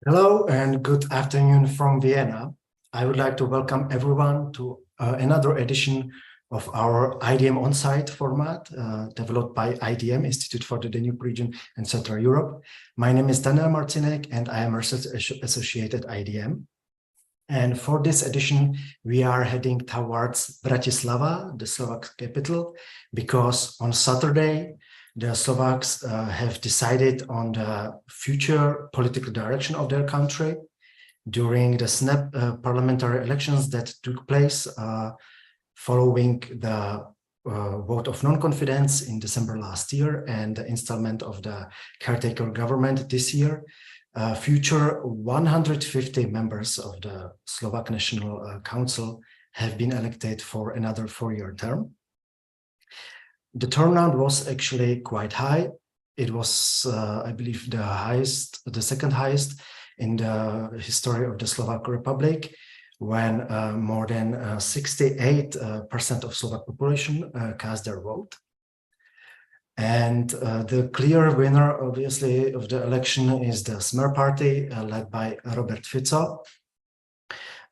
Hello and good afternoon from Vienna. I would like to welcome everyone to another edition of our IDMonSite format developed by IDM, Institute for the Danube Region and Central Europe. My name is Martinek and I am a research associate at IDM. And for this edition, we are heading towards Bratislava, the Slovak capital, because on Saturday, the Slovaks have decided on the future political direction of their country during the SMER parliamentary elections that took place following the vote of non-confidence in December last year and the installment of the caretaker government this year. Future 150 members of the Slovak National Council have been elected for another 4-year term. The turnout was actually quite high. It was, I believe, the second highest in the history of the Slovak Republic, when more than 68% of Slovak population cast their vote. And the clear winner, obviously, of the election is the SMER party, led by Robert Fico.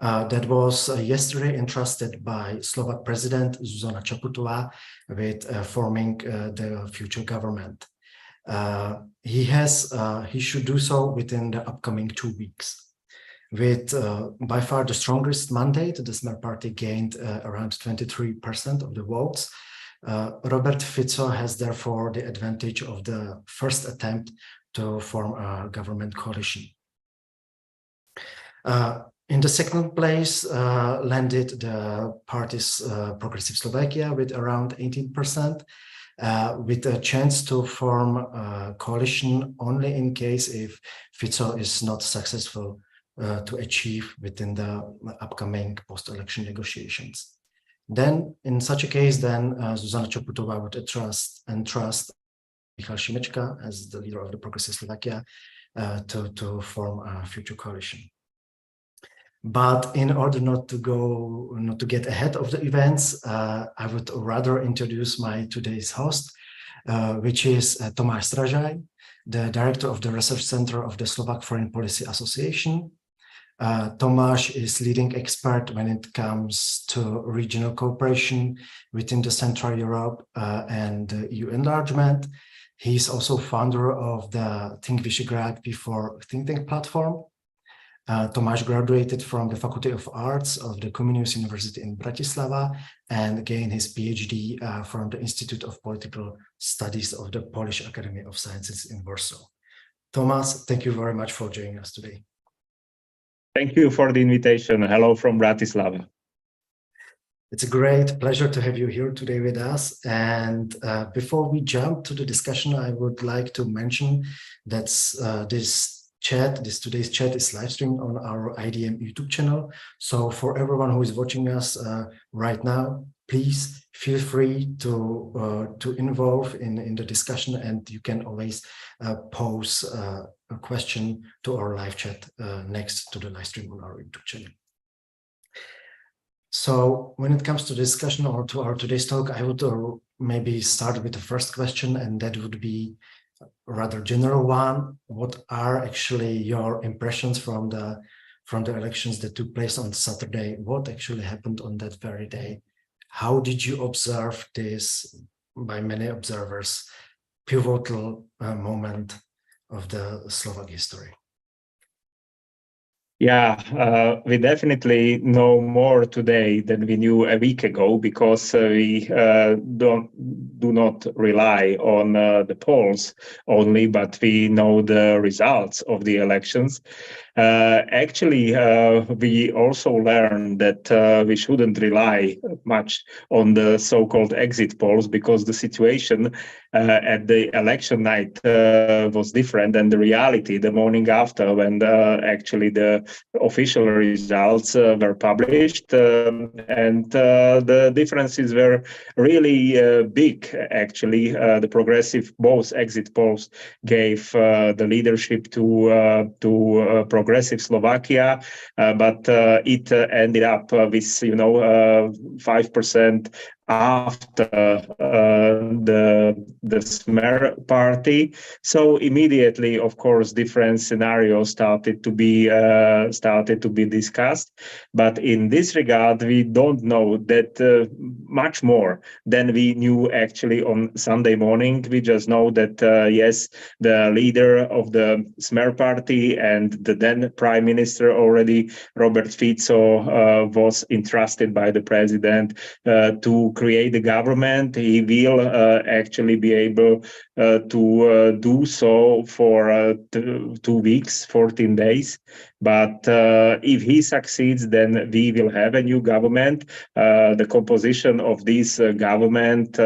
That was yesterday entrusted by Slovak President Zuzana Čaputová with forming the future government. He should do so within the upcoming 2 weeks. With by far the strongest mandate, the SMER party gained around 23% of the votes. Robert Fico has therefore the advantage of the first attempt to form a government coalition. In the second place landed the party's Progressive Slovakia with around 18%, with a chance to form a coalition only in case if Fico is not successful to achieve within the upcoming post-election negotiations. Then, in such a case, Zuzana Čaputová would entrust Michal as the leader of the Progressive Slovakia to form a future coalition. But in order not to get ahead of the events, I would rather introduce my today's host, which is Tomáš Strážay, the director of the Research Center of the Slovak Foreign Policy Association. Tomáš is leading expert when it comes to regional cooperation within the Central Europe and EU enlargement. He's also founder of the Think Vyšegrad Before Think Tank platform. Tomáš graduated from the Faculty of Arts of the Comenius University in Bratislava and gained his PhD from the Institute of Political Studies of the Polish Academy of Sciences in Warsaw. Tomáš, thank you very much for joining us today. Thank you for the invitation. Hello from Bratislava. It's a great pleasure to have you here today with us. And before we jump to the discussion, I would like to mention that today's chat is live streamed on our IDM YouTube channel. So for everyone who is watching us right now, please feel free to involve in the discussion, and you can always pose a question to our live chat next to the live stream on our YouTube channel. So when it comes to discussion or to our today's talk, I would maybe start with the first question, and that would be a rather general one. What are actually your impressions from the elections that took place on Saturday? What actually happened on that very day? How did you observe this, by many observers, pivotal moment of the Slovak history? Yeah, we definitely know more today than we knew a week ago, because we do not rely on the polls only, but we know the results of the elections. Actually, we also learned that we shouldn't rely much on the so-called exit polls, because the situation at the election night was different than the reality the morning after, when actually the official results were published, and the differences were really big. Actually, the progressive, both exit polls gave the leadership to Progressive Slovakia, but it ended up with 5% after the SMER party. So immediately, of course, different scenarios started to be discussed. But in this regard, we don't know that much more than we knew actually on Sunday morning. We just know that yes, the leader of the SMER party and the then Prime Minister already, Robert Fico, was entrusted by the president to create the government. He will actually be able to do so for 2 weeks, 14 days. But if he succeeds, then we will have a new government. The composition of this government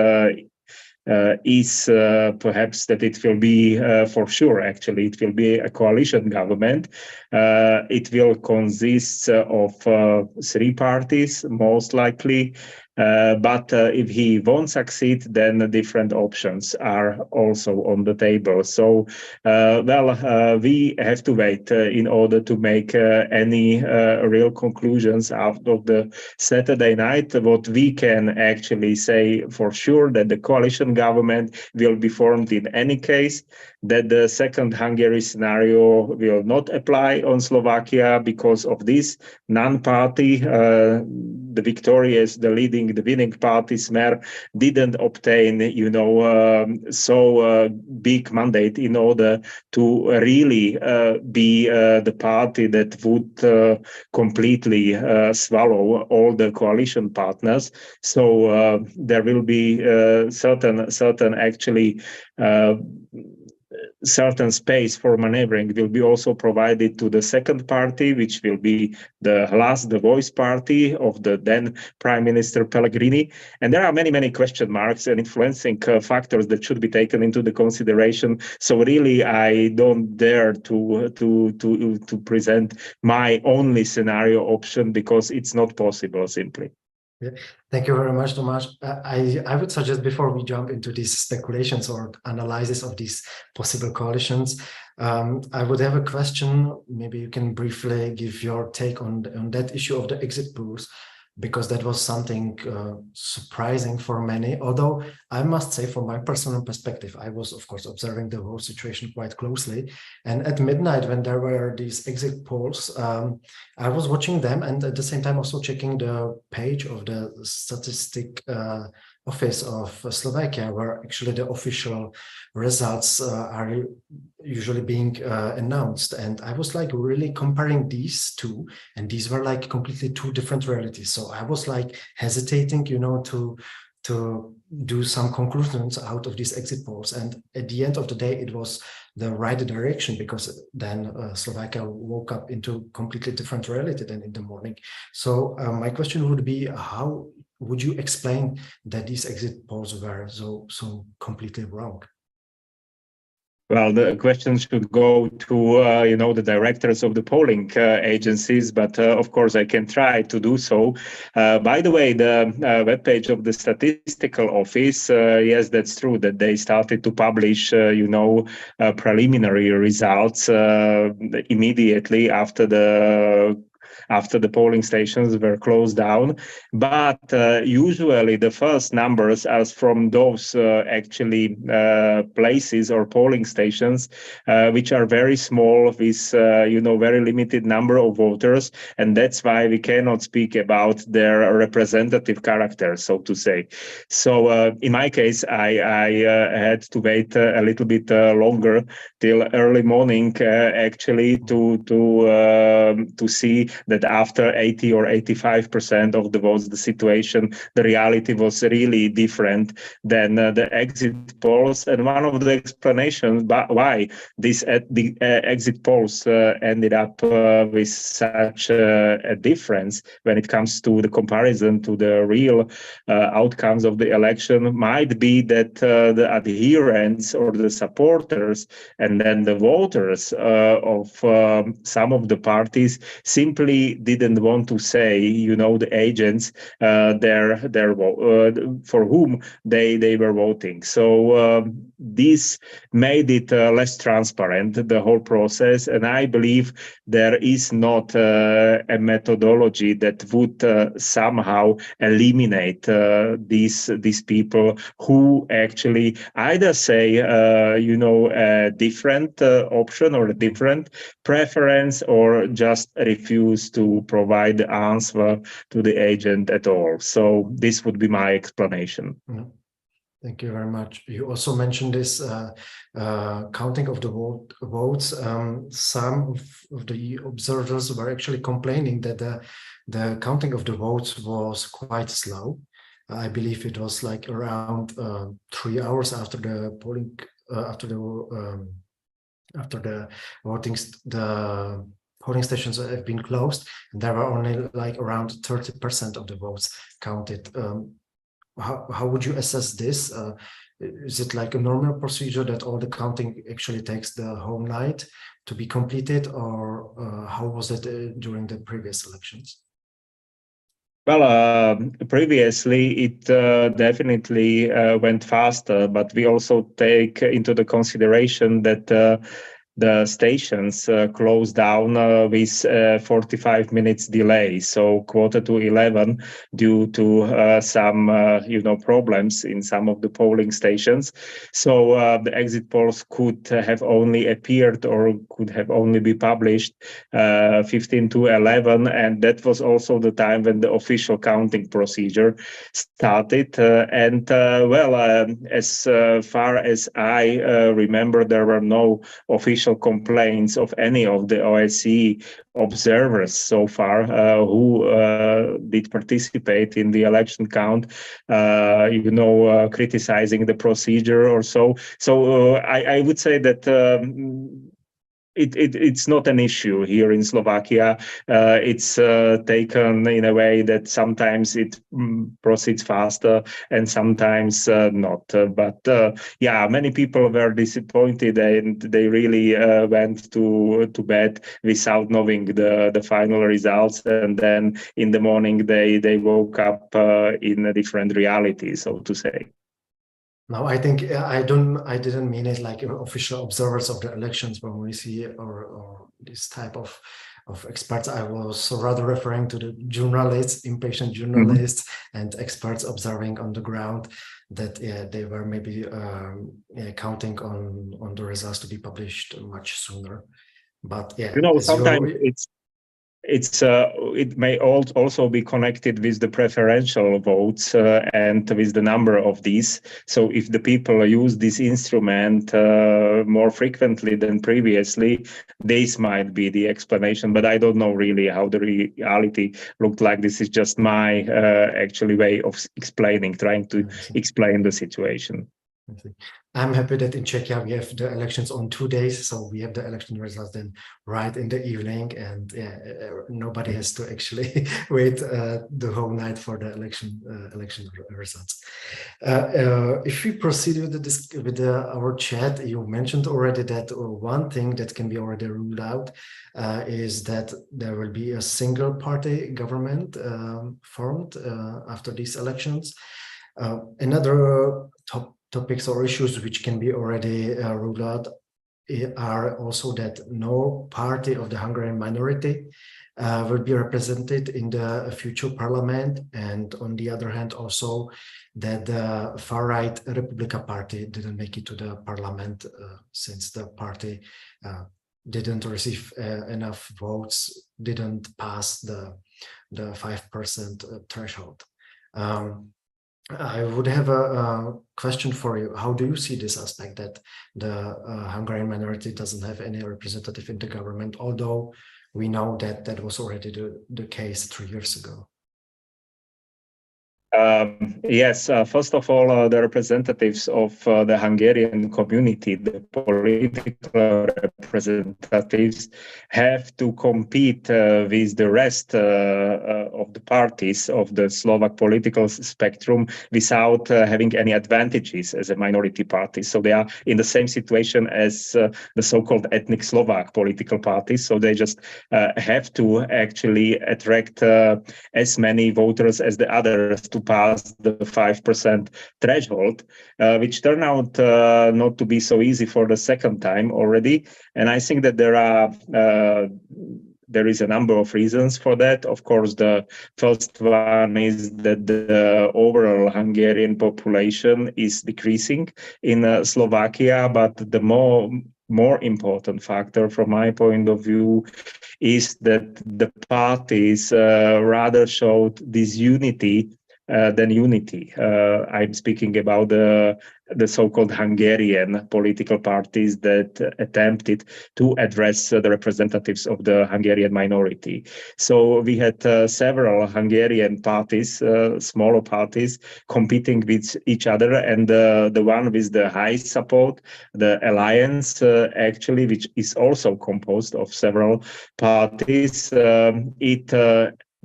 is perhaps that it will be, for sure, actually, it will be a coalition government. It will consist of 3 parties, most likely. But if he won't succeed, then different options are also on the table. So, we have to wait in order to make any real conclusions out of the Saturday night. What we can actually say for sure that the coalition government will be formed in any case, that the second Hungary scenario will not apply on Slovakia because of this non-party, the victorious, the winning party, SMER, didn't obtain, so big mandate in order to really be the party that would completely swallow all the coalition partners. So there will be certain space for maneuvering will be also provided to the second party, which will be the voice party of the then Prime Minister Pellegrini. And there are many question marks and influencing factors that should be taken into the consideration. So really, I don't dare to present my only scenario option because it's not possible simply. Yeah. Thank you very much, Tomáš. I would suggest before we jump into these speculations or analysis of these possible coalitions, I would have a question. Maybe you can briefly give your take on that issue of the exit polls, because that was something surprising for many. Although I must say, from my personal perspective, I was, of course, observing the whole situation quite closely. And at midnight, when there were these exit polls, I was watching them and at the same time also checking the page of the statistic office of Slovakia, where actually the official results are usually being announced. And I was like really comparing these two, and these were like completely 2 different realities. So I was like hesitating, to do some conclusions out of these exit polls. And at the end of the day, it was the right direction, because then Slovakia woke up into completely different reality than in the morning. So my question would be, how would you explain that these exit polls were so completely wrong? Well, the question should go to, the directors of the polling agencies, but of course I can try to do so. By the way, the webpage of the statistical office, yes, that's true that they started to publish, preliminary results immediately after the polling stations were closed down. But usually the first numbers are from those places or polling stations which are very small with, very limited number of voters. And that's why we cannot speak about their representative character, so to say. So in my case, I had to wait a little bit longer till early morning actually to see that after 80 or 85% of the votes, the situation, the reality was really different than the exit polls. And one of the explanations why the exit polls ended up with such a difference when it comes to the comparison to the real outcomes of the election might be that the adherents or the supporters and then the voters of some of the parties simply they didn't want to say, the agents, for whom they were voting. So this made it less transparent, the whole process. And I believe there is not a methodology that would somehow eliminate these people who actually either say, a different option or a different preference, or just refuse to provide the answer to the agent at all. So this would be my explanation. Mm-hmm. Thank you very much. You also mentioned this counting of the votes. Some of the observers were actually complaining that the counting of the votes was quite slow. I believe it was like around 3 hours after the polling, after the voting, the polling stations have been closed, and there were only like around 30% of the votes counted. How would you assess this? Is it like a normal procedure that all the counting actually takes the whole night to be completed, or how was it during the previous elections? Well, previously it definitely went faster, but we also take into the consideration that the stations closed down with 45 minutes delay, so 10:45 due to some problems in some of the polling stations. So the exit polls could have only appeared or could have only be published 15:11, and that was also the time when the official counting procedure started. As far as I remember, there were no official complaints of any of the OSCE observers so far who did participate in the election count, criticizing the procedure or so. So I would say that it's not an issue here in Slovakia. It's taken in a way that sometimes it proceeds faster and sometimes not. But many people were disappointed, and they really went to bed without knowing the final results. And then in the morning they woke up in a different reality, so to say. No, I think I didn't mean it like official observers of the elections when we see or this type of experts. I was rather referring to the journalists, impatient journalists, and experts observing on the ground that they were maybe counting on the results to be published much sooner. But sometimes it may also be connected with the preferential votes and with the number of these. So if the people use this instrument more frequently than previously, this might be the explanation. But I don't know really how the reality looked like. This is just my actually way of trying to explain the situation. I'm happy that in Czechia we have the elections on 2 days, so we have the election results then right in the evening, and nobody has to actually wait the whole night for the election results. If we proceed with our chat, you mentioned already that one thing that can be already ruled out is that there will be a single party government formed after these elections. Another topics or issues which can be already ruled out are also that no party of the Hungarian minority will be represented in the future parliament, and on the other hand also that the far-right Republika Party didn't make it to the parliament since the party didn't receive enough votes, didn't pass the 5% threshold. I would have a question for you. How do you see this aspect that the Hungarian minority doesn't have any representative in the government, although we know that that was already the case 3 years ago? Yes, first of all, the representatives of the Hungarian community, the political representatives, have to compete with the rest of the parties of the Slovak political spectrum without having any advantages as a minority party. So they are in the same situation as the so-called ethnic Slovak political parties. So they just have to actually attract as many voters as the others to pass the 5% threshold, which turned out not to be so easy for the second time already. And I think that there is a number of reasons for that. Of course, the first one is that the overall Hungarian population is decreasing in Slovakia, but the more important factor from my point of view is that the parties rather showed disunity than unity. I'm speaking about the so-called Hungarian political parties that attempted to address the representatives of the Hungarian minority. So we had several Hungarian parties, smaller parties, competing with each other, and the one with the high support, the alliance, actually, which is also composed of several parties, it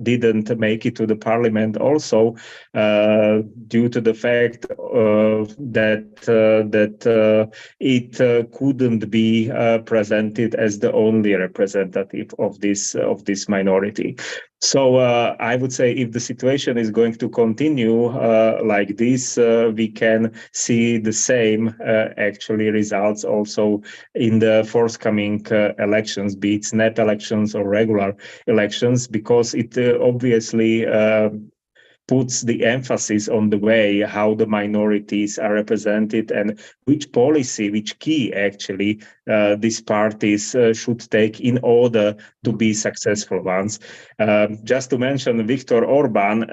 didn't make it to the parliament also due to the fact that it couldn't be presented as the only representative of this minority. So I would say if the situation is going to continue like this, we can see the same actually results also in the forthcoming elections, be it snap elections or regular elections, because it obviously puts the emphasis on the way how the minorities are represented and which policy, which key actually these parties should take in order to be successful ones. Just to mention Viktor Orbán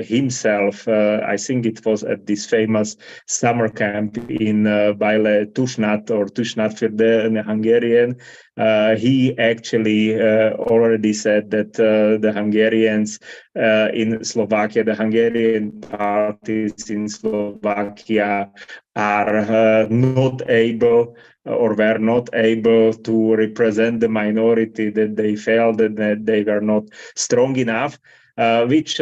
himself, I think it was at this famous summer camp in Bajle Tusnad or Tusnadfürde in Hungarian. He actually already said that the Hungarians in Slovakia, the Hungarian parties in Slovakia are not able or were not able to represent the minority, that they felt that they were not strong enough, which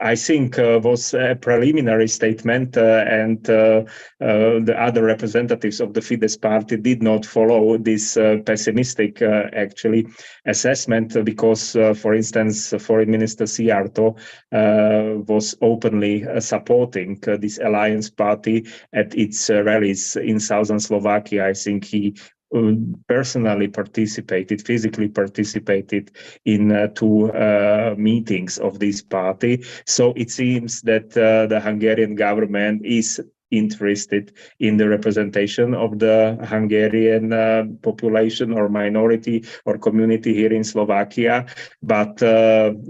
I think was a preliminary statement, and the other representatives of the Fidesz party did not follow this pessimistic actually assessment, because, for instance, Foreign Minister Szijjártó was openly supporting this alliance party at its rallies in southern Slovakia. I think he personally physically participated in two meetings of this party. So it seems that the Hungarian government is interested in the representation of the Hungarian population or minority or community here in Slovakia. But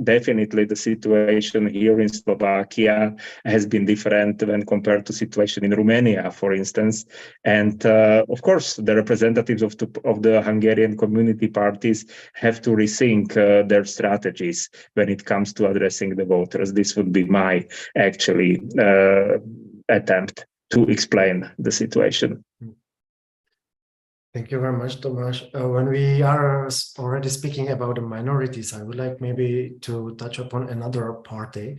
definitely the situation here in Slovakia has been different when compared to situation in Romania, for instance. And of course, the representatives of the Hungarian community parties have to rethink their strategies when it comes to addressing the voters. This would be my actually attempt to explain the situation. Thank you very much, Tomáš. When we are already speaking about the minorities, I would like maybe to touch upon another party,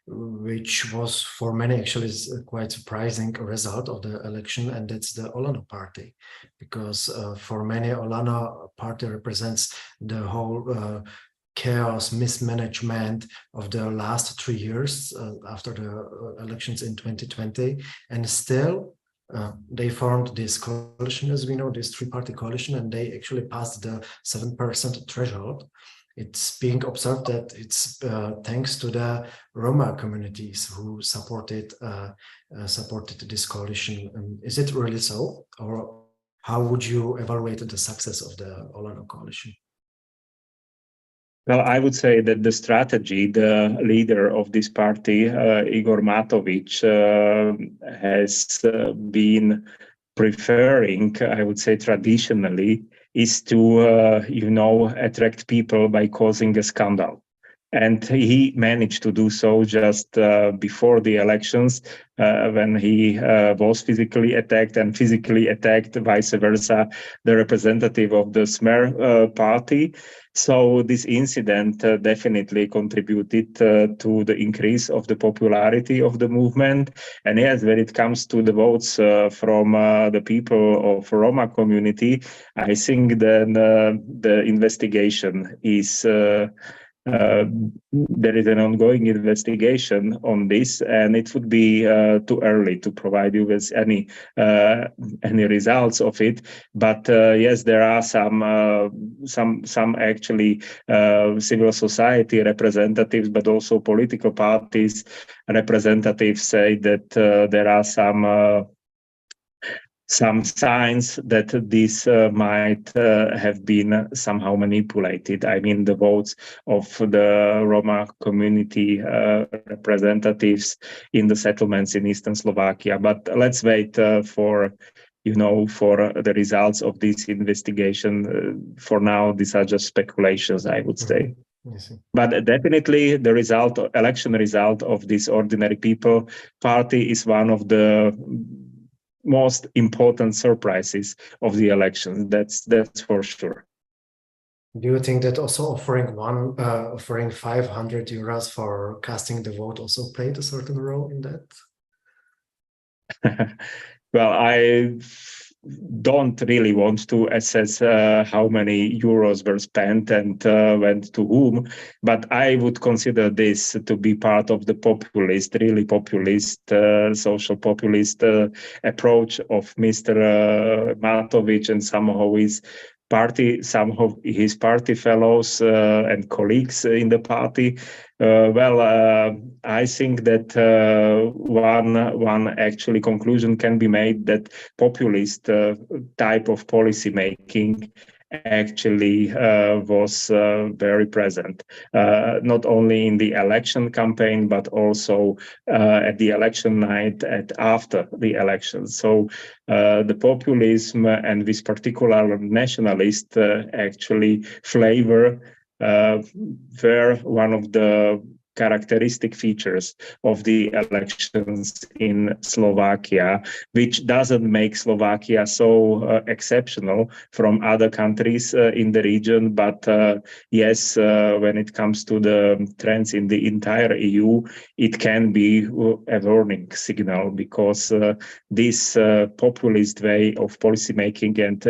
which was for many actually quite surprising result of the election, and that's the Olano party, because for many Olano party represents the whole chaos, mismanagement of the last 3 years after the elections in 2020, and still they formed this coalition, as we know, this three-party coalition, and they actually passed the 7% threshold. It's being observed that it's thanks to the Roma communities who supported this coalition. Is it really so, or how would you evaluate the success of the Olano coalition? Well, I would say that the strategy, the leader of this party, Igor Matovic, has been preferring, I would say traditionally, is to, attract people by causing a scandal. And he managed to do so just before the elections, when he was physically attacked and physically attacked, vice versa, the representative of the SMER party. So this incident definitely contributed to the increase of the popularity of the movement. And yes, when it comes to the votes from the people of Roma community, I think then the investigation is there is an ongoing investigation on this, and it would be too early to provide you with any results of it. But yes, there are some actually civil society representatives, but also political parties representatives say that there are some signs that this might have been somehow manipulated. I mean, the votes of the Roma community representatives in the settlements in Eastern Slovakia. But let's wait for the results of this investigation. For now, these are just speculations, I would say. But definitely the election result of this Ordinary People Party is one of the most important surprises of the election. That's for sure. Do you think that also offering €500 for casting the vote also played a certain role in that? Well, I don't really want to assess how many euros were spent and went to whom, but I would consider this to be part of the really populist, social populist approach of Mr. Matovic and some of his party fellows and colleagues in the party. I think that one actually conclusion can be made that populist type of policy making actually was very present, not only in the election campaign, but also at the election night and after the election. So the populism and this particular nationalist actually flavor were one of the characteristic features of the elections in Slovakia, which doesn't make Slovakia so exceptional from other countries in the region. But yes, when it comes to the trends in the entire EU, it can be a warning signal, because this populist way of policy making and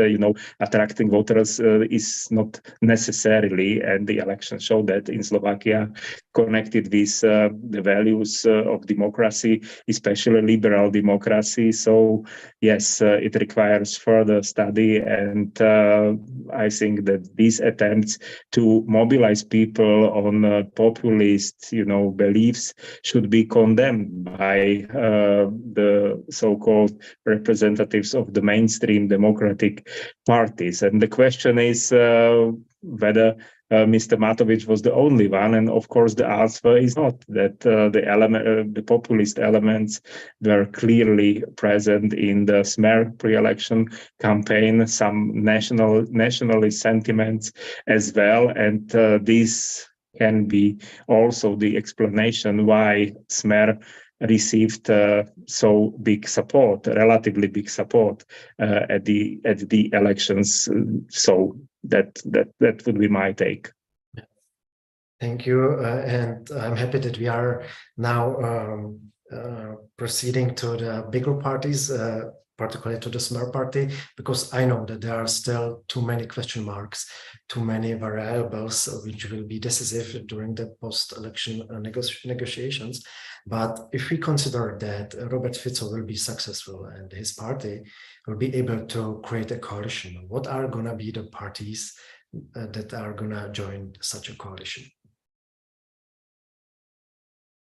attracting voters is not necessarily, and the elections show that in Slovakia, connected with the values of democracy, especially liberal democracy. So yes, it requires further study, and I think that these attempts to mobilize people on populist, beliefs should be condemned by the so-called representatives of the mainstream democratic parties. And the question is whether Mr. Matovic was the only one, and of course the answer is not. That the populist elements were clearly present in the SMER pre-election campaign, some nationalist sentiments as well, and this can be also the explanation why SMER received so big support, relatively big support at the elections. So that would be my take. Thank you, and I'm happy that we are now proceeding to the bigger parties, particularly to the SMER party, because I know that there are still too many question marks, too many variables which will be decisive during the post-election negotiations. But if we consider that Robert Fico will be successful and his party will be able to create a coalition, what are going to be the parties that are going to join such a coalition?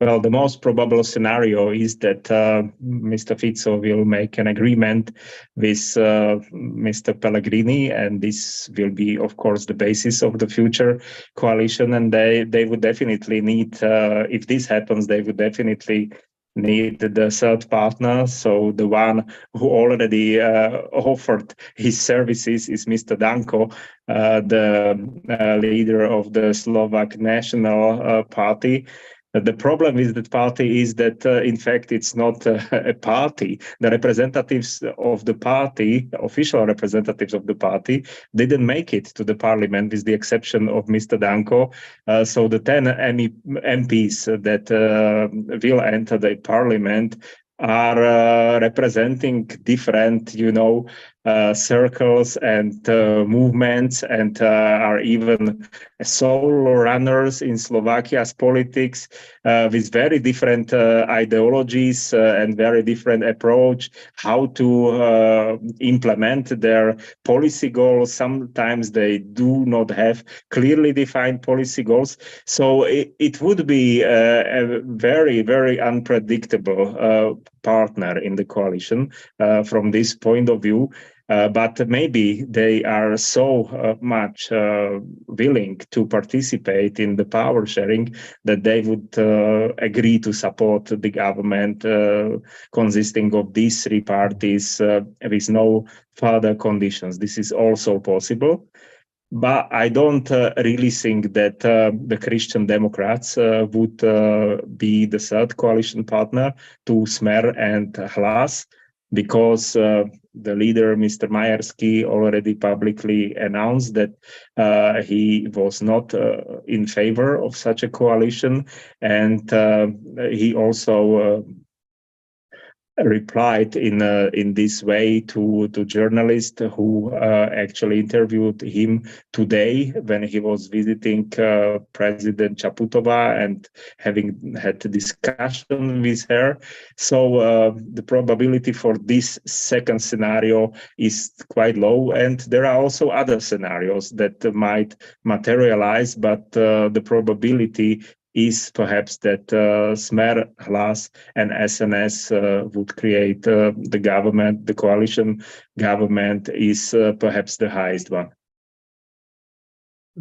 Well, the most probable scenario is that Mr. Fico will make an agreement with Mr. Pellegrini, and this will be, of course, the basis of the future coalition. And they would definitely need, if this happens, they would definitely need the third partner. So the one who already offered his services is Mr. Danko, the leader of the Slovak National Party. The problem with that party is that, in fact, it's not a party. The representatives of the party, official representatives of the party, didn't make it to the parliament, with the exception of Mr. Danko. So the 10 MPs that will enter the parliament are representing different, circles and movements, and are even solo runners in Slovakia's politics, with very different ideologies and very different approach how to implement their policy goals. Sometimes they do not have clearly defined policy goals. So it would be a very, very unpredictable partner in the coalition from this point of view. But maybe they are so much willing to participate in the power sharing that they would agree to support the government consisting of these three parties with no further conditions. This is also possible. But I don't really think that the Christian Democrats would be the third coalition partner to SMER and Hlas, because the leader, Mr. Majerský, already publicly announced that he was not in favor of such a coalition. And he also replied in this way to journalists who actually interviewed him today when he was visiting President Čaputová and having had a discussion with her. So the probability for this second scenario is quite low, and there are also other scenarios that might materialize, but the probability is perhaps that SMER, Hlas, and SNS would create the government. The coalition government is perhaps the highest one.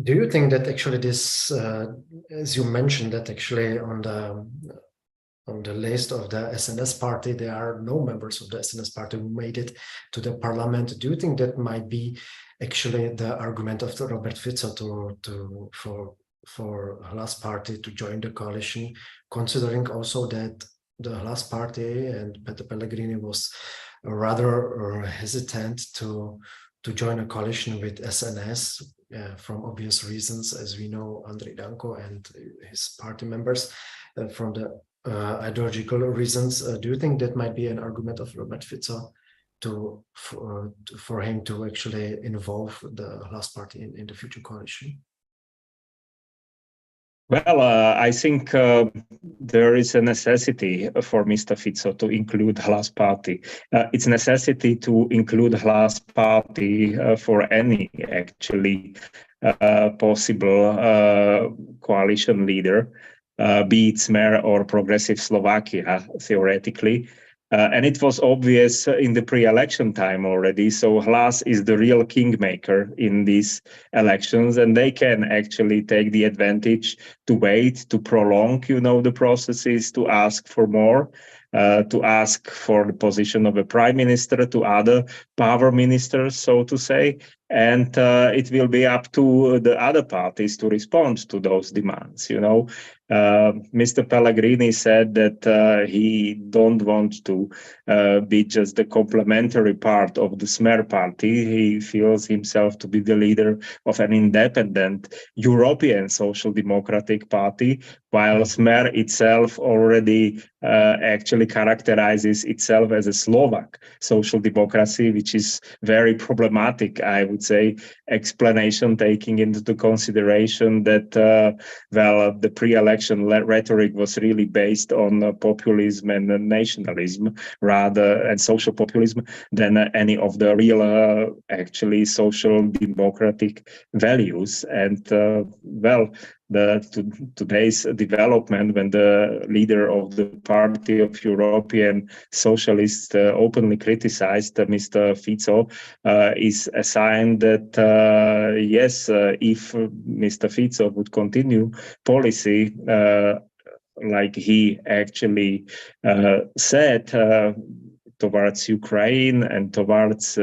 Do you think that actually this, as you mentioned, that actually on the list of the SNS party, there are no members of the SNS party who made it to the parliament? Do you think that might be actually the argument of Robert Fico for Hlas party to join the coalition, considering also that the Hlas party and Peter Pellegrini was rather hesitant to join a coalition with SNS from obvious reasons, as we know, Andrej Danko and his party members from the ideological reasons. Do you think that might be an argument of Robert Fico for him to actually involve the Hlas party in the future coalition? Well, I think there is a necessity for Mr. Fico to include Hlas party. It's a necessity to include Hlas party for any actually possible coalition leader, be it SMER or Progressive Slovakia, theoretically. And it was obvious in the pre-election time already. So Hlas is the real kingmaker in these elections, and they can actually take the advantage to wait, to prolong, the processes, to ask for more, to ask for the position of a prime minister, to other power ministers, so to say. And it will be up to the other parties to respond to those demands. Mr. Pellegrini said that he don't want to be just the complementary part of the SMER party. He feels himself to be the leader of an independent European social democratic party, while SMER itself already actually characterizes itself as a Slovak social democracy, which is very problematic, I would say, explanation taking into consideration that, the pre-election rhetoric was really based on populism and nationalism and social populism than any of the real, actually social democratic values. And, today's development, when the leader of the Party of European Socialists openly criticized Mr. Fico, is a sign that yes, if Mr. Fico would continue policy like he actually said, towards Ukraine and towards,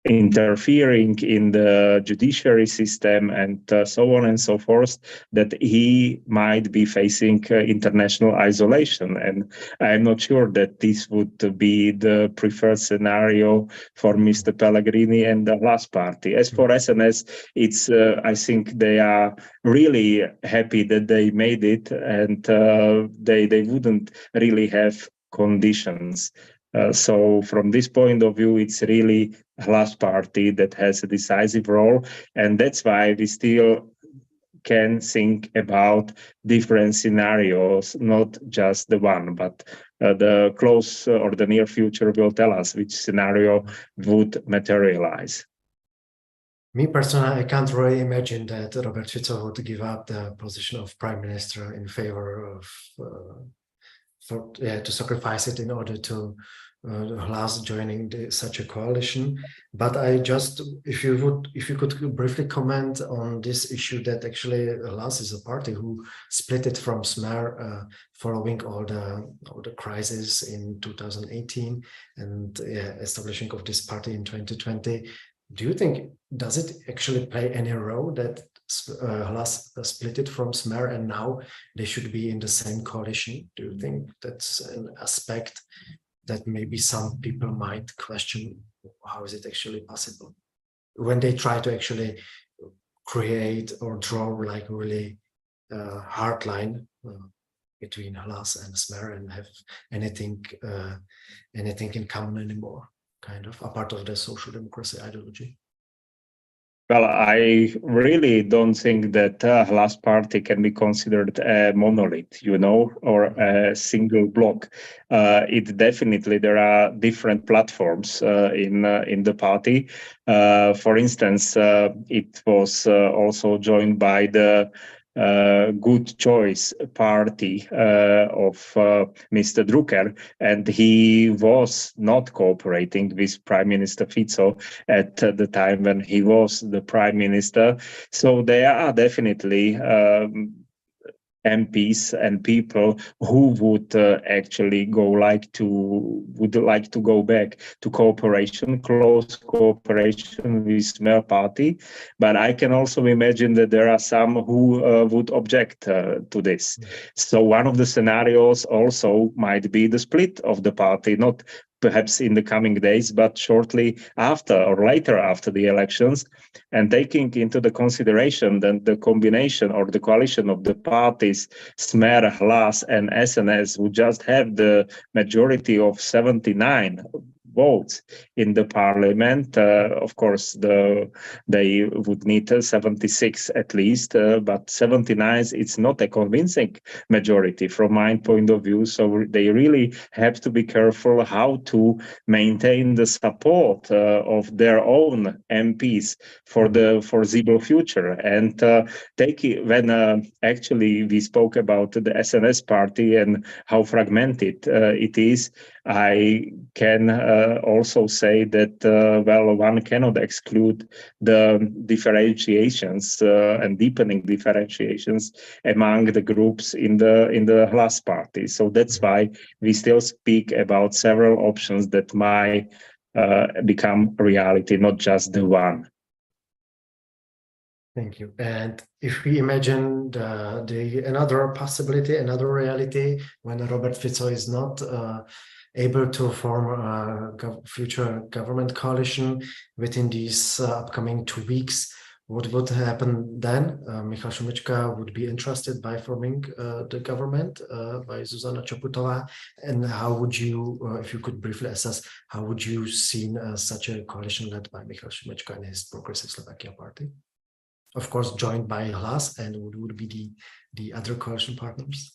interfering in the judiciary system and so on and so forth, that he might be facing international isolation. And I'm not sure that this would be the preferred scenario for Mr. Pellegrini and the last party. As for SNS, it's I think they are really happy that they made it, and they wouldn't really have conditions. So from this point of view, it's really a last party that has a decisive role, and that's why we still can think about different scenarios, not just the one, but the close or the near future will tell us which scenario would materialize. Me personally, I can't really imagine that Robert Fico would give up the position of prime minister in favor of to sacrifice it in order to Hlas joining such a coalition. But I just, if you could briefly comment on this issue, that actually Hlas is a party who split it from SMER following all the crisis in 2018 and establishing of this party in 2020. Do you think, does it actually play any role that Hlas split it from SMER and now they should be in the same coalition? Do you think that's an aspect that maybe some people might question? How is it actually possible when they try to actually create or draw like really hard line between Hlas and SMER and have anything in common anymore, kind of apart of the social democracy ideology? Well, I really don't think that Hlas party can be considered a monolith, or a single block. It definitely, there are different platforms in the party. For instance, it was also joined by the Good Choice party of Mr. Drucker, and he was not cooperating with Prime Minister Fico at the time when he was the Prime Minister. So there are definitely MPs and people who would actually would like to go back to close cooperation with SMER party. But I can also imagine that there are some who would object to this. So one of the scenarios also might be the split of the party, not perhaps in the coming days, but shortly after or later after the elections, and taking into the consideration that the combination or the coalition of the parties SMER, Hlas, and SNS would just have the majority of 79 votes in the parliament. Of course, they would need 76 at least, but 79, it's not a convincing majority from my point of view. So they really have to be careful how to maintain the support of their own MPs for the foreseeable future. And when actually we spoke about the SNS party and how fragmented it is, I can also say that, one cannot exclude the differentiations and deepening differentiations among the groups in the Hlas party. So that's why we still speak about several options that might become reality, not just the one. Thank you. And if we imagine another possibility, another reality, when Robert Fico is not able to form a future government coalition within these upcoming 2 weeks, what would happen then? Michal Šimečka would be interested by forming the government by Zuzana Čaputová. And how would you, if you could briefly assess, how would you see such a coalition led by Michal Šimečka and his Progressive Slovakia party? Of course, joined by Hlas, and would be the other coalition partners?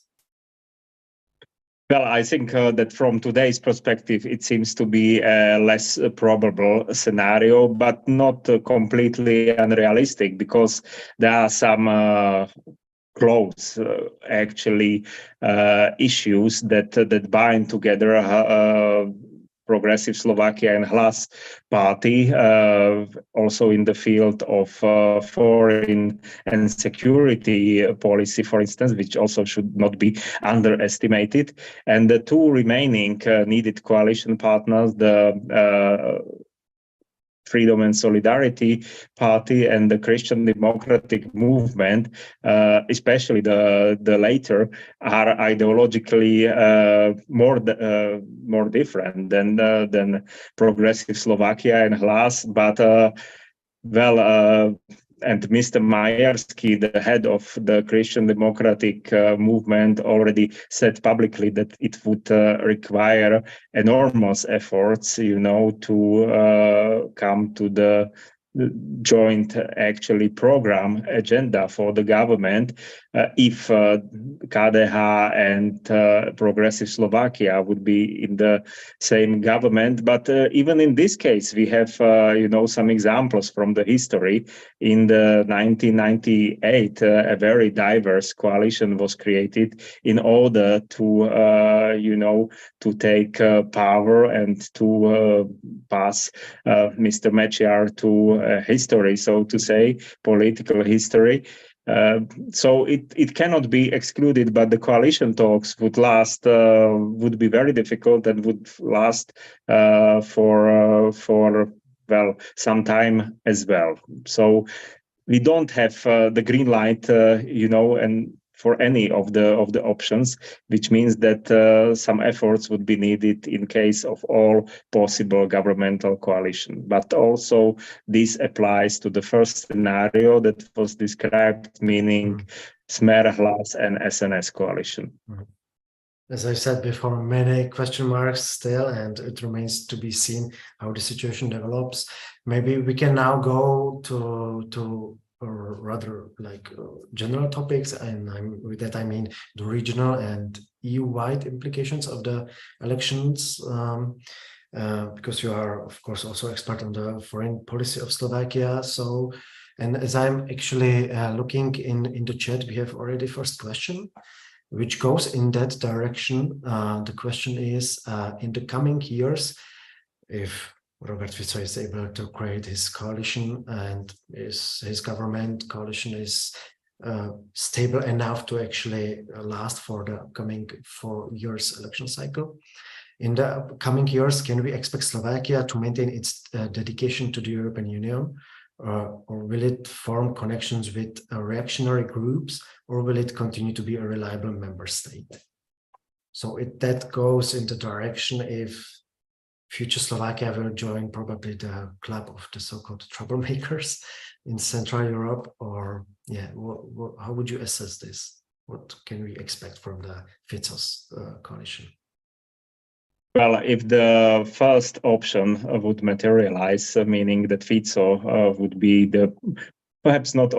Well, I think that from today's perspective, it seems to be a less probable scenario, but not completely unrealistic, because there are some close issues that bind together Progressive Slovakia and Hlas party, also in the field of foreign and security policy, for instance, which also should not be underestimated. And the two remaining needed coalition partners, the Freedom and Solidarity Party and the Christian Democratic Movement, especially the later, are ideologically more different than Progressive Slovakia and Hlas. But and Mr. Majersky, the head of the Christian Democratic Movement, already said publicly that it would require enormous efforts, to come to the joint program agenda for the government if KDH and Progressive Slovakia would be in the same government. But even in this case, we have some examples from the history. In the 1998, a very diverse coalition was created in order to take power and to pass Mr. Mečiar to history, so to say, political history. So it cannot be excluded, but the coalition talks would be very difficult and would last for some time as well. So we don't have the green light, and for any of the options, which means that some efforts would be needed in case of all possible governmental coalition. But also this applies to the first scenario that was described, meaning SMER, Hlas and SNS coalition. As I said before, many question marks still, and it remains to be seen how the situation develops. Maybe we can now go to or rather general topics, and with that I mean the regional and EU-wide implications of the elections, because you are of course also expert on the foreign policy of Slovakia. So, and as I'm actually looking in the chat, we have already first question, which goes in that direction. The question is, in the coming years, if Robert Fico is able to create his coalition and his government coalition is stable enough to actually last for the coming 4 years election cycle. In the coming years, can we expect Slovakia to maintain its dedication to the European Union, or will it form connections with reactionary groups, or will it continue to be a reliable member state? So that goes in the direction if future Slovakia will join probably the club of the so-called troublemakers in Central Europe, or how would you assess this? What can we expect from the Fico's coalition? Well, if the first option would materialize, meaning that Fico would be perhaps not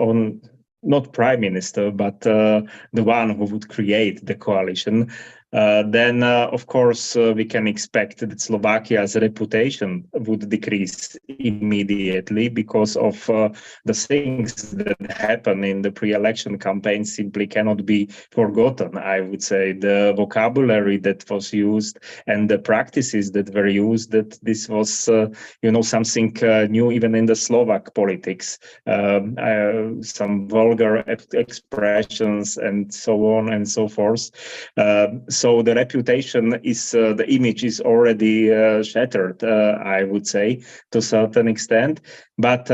prime minister, but the one who would create the coalition, then of course we can expect that Slovakia's reputation would decrease immediately because of the things that happen in the pre-election campaign simply cannot be forgotten. I would say the vocabulary that was used and the practices that were used, that this was something new even in the Slovak politics, some vulgar expressions and so on and so forth. So the reputation is, the image is already shattered, I would say, to a certain extent. But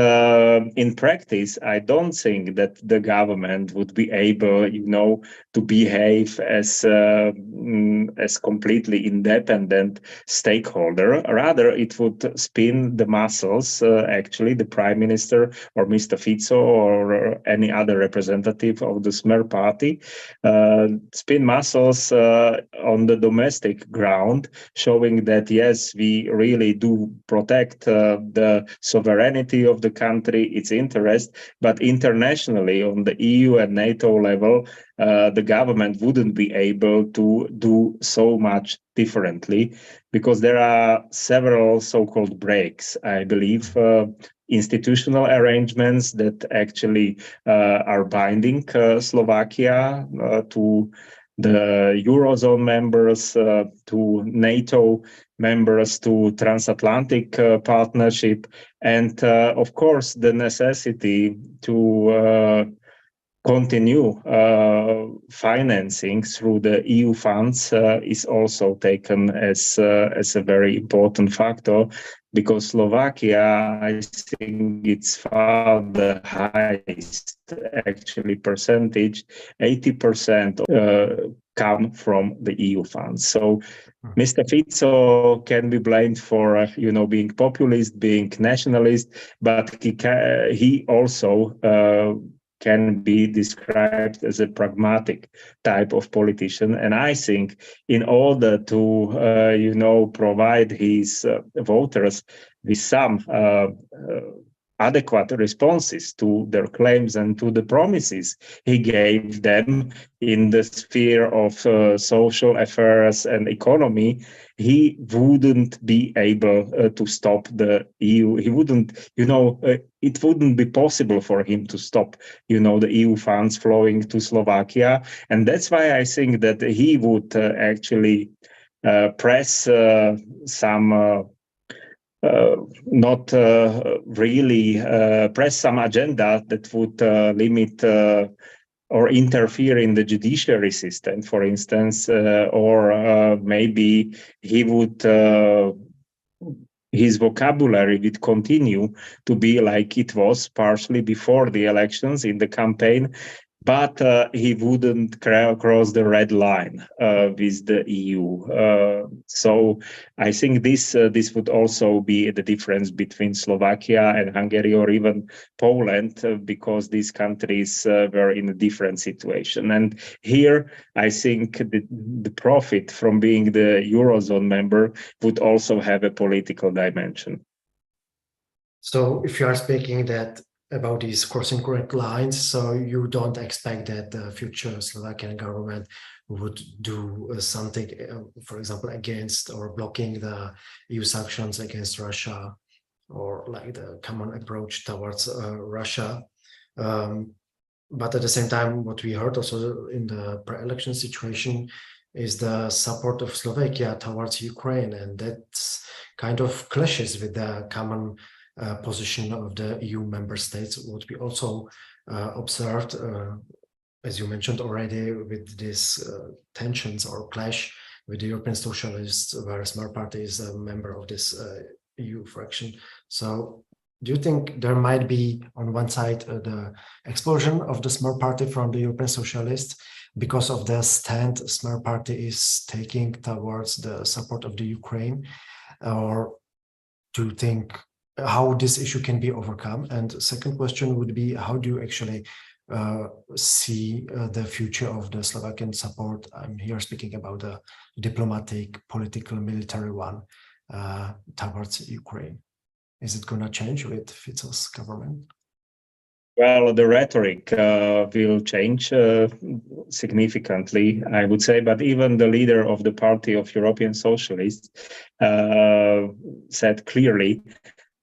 in practice, I don't think that the government would be able, to behave as completely independent stakeholder. Rather, it would spin the muscles, actually, the prime minister or Mr. Fico or any other representative of the SMER party, spin muscles on the domestic ground, showing that, yes, we really do protect the sovereignty of the country, its interest, but internationally on the EU and NATO level, the government wouldn't be able to do so much differently because there are several so-called breaks, I believe, institutional arrangements that actually are binding Slovakia to the Eurozone members, to NATO members, to transatlantic partnership, and of course the necessity to continue financing through the EU funds is also taken as a very important factor, because Slovakia, I think it's far the highest actually percentage, 80% come from the EU funds. So Mr. Fico can be blamed for, being populist, being nationalist, but he also can be described as a pragmatic type of politician. And I think in order to, provide his voters with some adequate responses to their claims and to the promises he gave them in the sphere of social affairs and economy, he wouldn't be able to stop the EU. He wouldn't, it wouldn't be possible for him to stop, the EU funds flowing to Slovakia. And that's why I think that he would actually press some not really press some agenda that would limit or interfere in the judiciary system, for instance, or maybe he would, his vocabulary would continue to be like it was partially before the elections in the campaign, but he wouldn't cross the red line with the EU. So I think this would also be the difference between Slovakia and Hungary, or even Poland, because these countries were in a different situation. And here, I think the profit from being the Eurozone member would also have a political dimension. So if you are speaking about these crossing red lines, so you don't expect that the future Slovakian government would do something, for example, against or blocking the EU sanctions against Russia, or like the common approach towards Russia. But at the same time, what we heard also in the pre-election situation is the support of Slovakia towards Ukraine, and that's kind of clashes with the common position of the EU member states. What we also observed, as you mentioned already, with these tensions or clash with the European Socialists, where SMER Party is a member of this EU fraction. So do you think there might be, on one side, the explosion of the SMER Party from the European Socialists because of the stand SMER Party is taking towards the support of the Ukraine? Or do you think how this issue can be overcome? And second question would be, how do you actually see the future of the Slovakian support? I'm here speaking about the diplomatic, political, military one towards Ukraine. Is it going to change with Fico's government? Well, the rhetoric will change significantly, I would say, but even the leader of the Party of European Socialists said clearly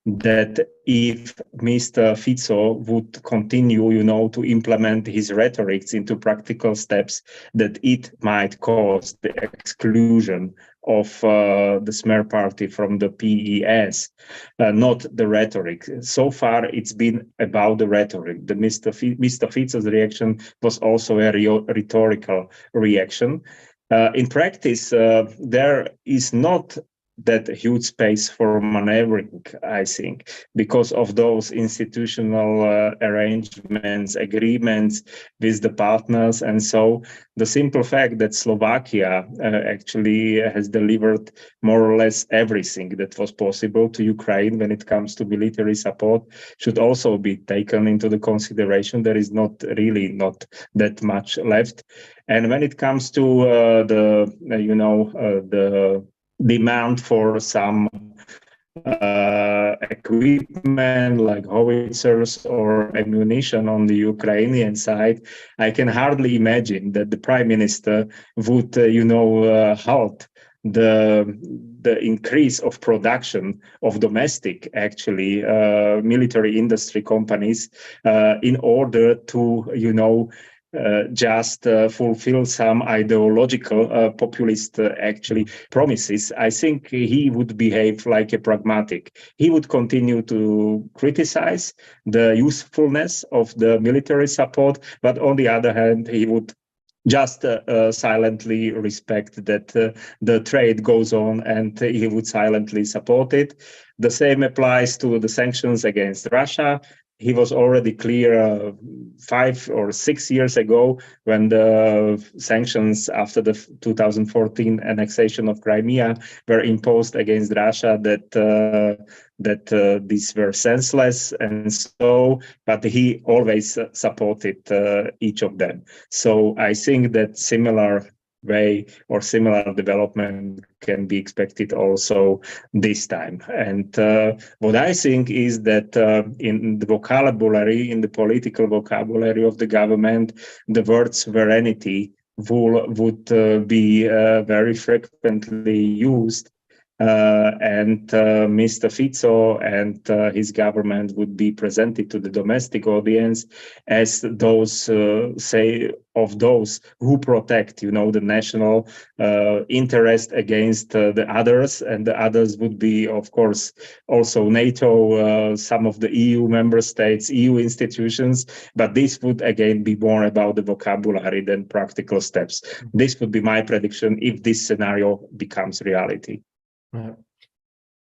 that if Mr. Fico would continue, to implement his rhetorics into practical steps, that it might cause the exclusion of the SMER Party from the PES, not the rhetoric. So far, it's been about the rhetoric. The Mr. Fico's reaction was also a rhetorical reaction. In practice, there is not that huge space for maneuvering, I think, because of those institutional arrangements, agreements with the partners. And so the simple fact that Slovakia actually has delivered more or less everything that was possible to Ukraine when it comes to military support should also be taken into the consideration. There is not that much left. And when it comes to the demand for some equipment like howitzers or ammunition on the Ukrainian side, I can hardly imagine that the Prime Minister would, halt the increase of production of domestic, military industry companies in order to, just fulfill some ideological populist actually promises. I think he would behave like a pragmatic. He would continue to criticize the usefulness of the military support, but on the other hand, he would just silently respect that the trade goes on, and he would silently support it. The same applies to the sanctions against Russia. He was already clear 5 or 6 years ago when the sanctions after the 2014 annexation of Crimea were imposed against Russia that these were senseless, and so, but he always supported each of them. So I think that similar way or similar development can be expected also this time. And what I think is that in the vocabulary, in the political vocabulary of the government, the word sovereignty would be very frequently used. And Mr. Fico and his government would be presented to the domestic audience as those, of those who protect, the national interest against the others, and the others would be, of course, also NATO, some of the EU member states, EU institutions, but this would again be more about the vocabulary than practical steps. This would be my prediction if this scenario becomes reality.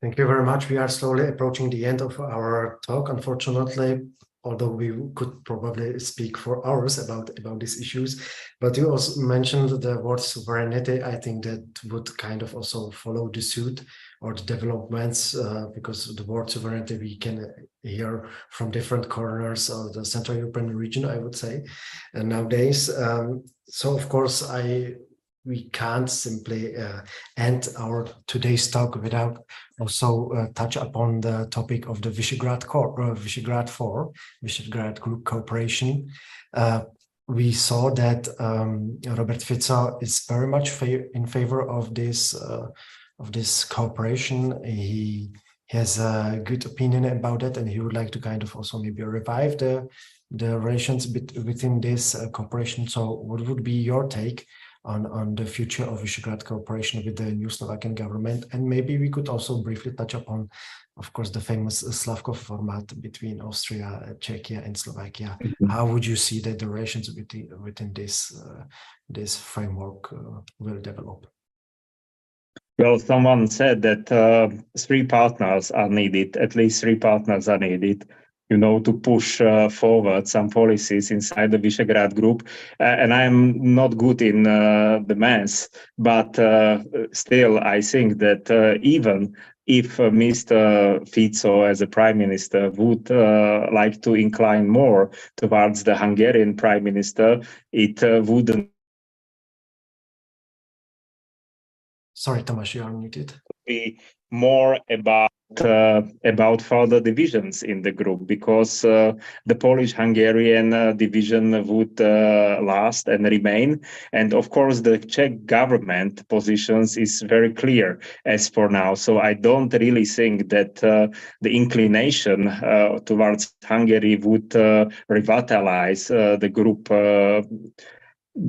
Thank you very much. We are slowly approaching the end of our talk, unfortunately, although we could probably speak for hours about these issues. But you also mentioned the word sovereignty. I think that would kind of also follow the suit or the developments, because the word sovereignty we can hear from different corners of the Central European region, I would say, and nowadays. So of course, we can't simply end our today's talk without also touch upon the topic of the Visegrad 4, Visegrad Group cooperation. We saw that Robert Fico is very much in favor of this cooperation. He has a good opinion about it, and he would like to kind of also maybe revive the relations within this cooperation. So what would be your take on the future of Visegrad cooperation with the new Slovakian government? And maybe we could also briefly touch upon, of course, the famous Slavko format between Austria, Czechia, and Slovakia. How would you see that the relations within this framework will develop? Well, someone said that 3 partners are needed, at least 3 partners are needed, to push forward some policies inside the Visegrad Group. And I'm not good in the maths, but still, I think that even if Mr. Fico as a prime minister would like to incline more towards the Hungarian prime minister, it wouldn't. Sorry, Tomáš, you are muted. Be more about further divisions in the group, because the Polish-Hungarian division would last and remain. And of course, the Czech government positions is very clear as for now. So I don't really think that the inclination towards Hungary would revitalize the group.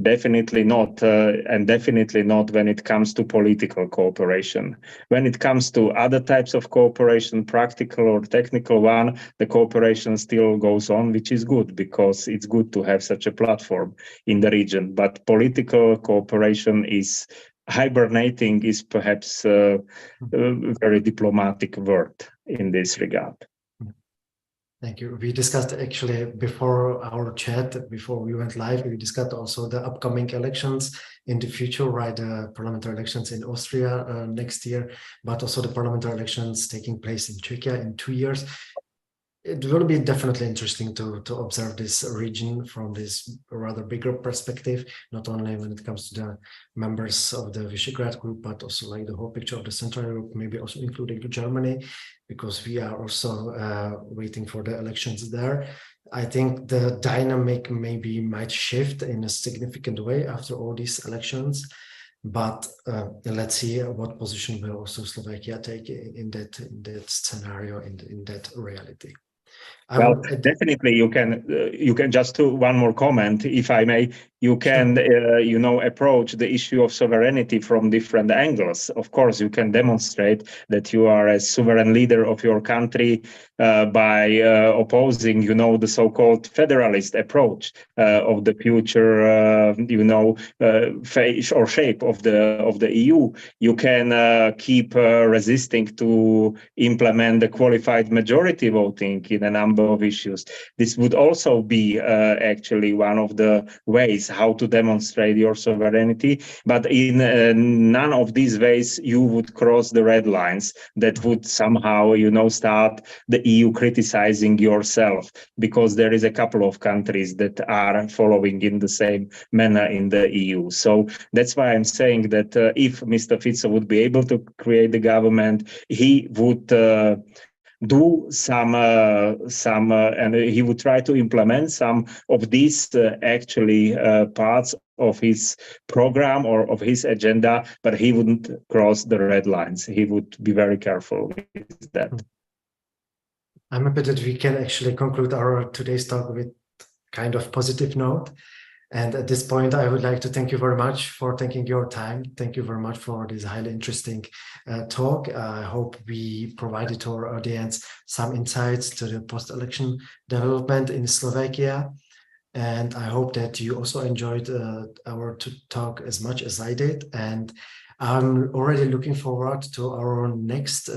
Definitely not, and definitely not when it comes to political cooperation. When it comes to other types of cooperation, practical or technical one, the cooperation still goes on, which is good, because it's good to have such a platform in the region. But political cooperation is hibernating, is perhaps a very diplomatic word in this regard. Thank you. We discussed actually before our chat, before we went live, we discussed also the upcoming elections in the future, right? The parliamentary elections in Austria next year, but also the parliamentary elections taking place in Czechia in 2 years. It will be definitely interesting to observe this region from this rather bigger perspective, not only when it comes to the members of the Visegrad Group, but also like the whole picture of the Central Europe, maybe also including Germany, because we are also waiting for the elections there. I think the dynamic maybe might shift in a significant way after all these elections, but let's see what position will also Slovakia take in that scenario, in that reality. Well, definitely you can just do one more comment, if I may. You can, approach the issue of sovereignty from different angles. Of course, you can demonstrate that you are a sovereign leader of your country by opposing, the so-called federalist approach of the future, face or shape of the EU. You can keep resisting to implement the qualified majority voting in a number of issues. This would also be actually one of the ways how to demonstrate your sovereignty, but in none of these ways you would cross the red lines that would somehow start the EU criticizing yourself, because there is a couple of countries that are following in the same manner in the EU. So that's why I'm saying that if Mr. Fico would be able to create the government, he would do some and he would try to implement some of these parts of his program or of his agenda, but he wouldn't cross the red lines. He would be very careful with that. I'm happy that we can actually conclude our today's talk with kind of positive note. And at this point, I would like to thank you very much for taking your time. Thank you very much for this highly interesting talk. I hope we provided to our audience some insights to the post-election development in Slovakia. And I hope that you also enjoyed our talk as much as I did. And I'm already looking forward to our next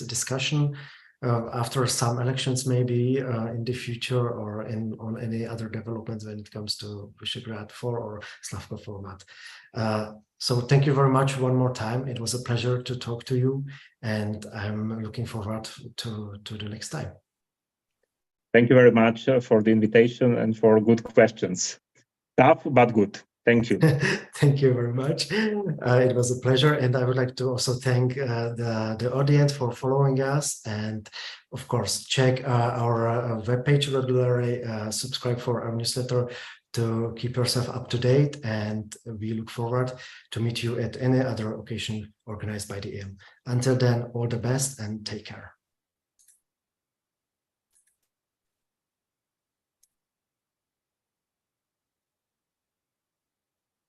discussion after some elections, maybe in the future, or on any other developments when it comes to Visegrad 4 or Slavko format. So thank you very much one more time. It was a pleasure to talk to you, and I'm looking forward to the next time. Thank you very much for the invitation and for good questions. Tough, but good. Thank you. Thank you very much. It was a pleasure. And I would like to also thank the audience for following us. And of course, check our webpage regularly, subscribe for our newsletter to keep yourself up to date. And we look forward to meet you at any other occasion organized by the IM. Until then, all the best and take care.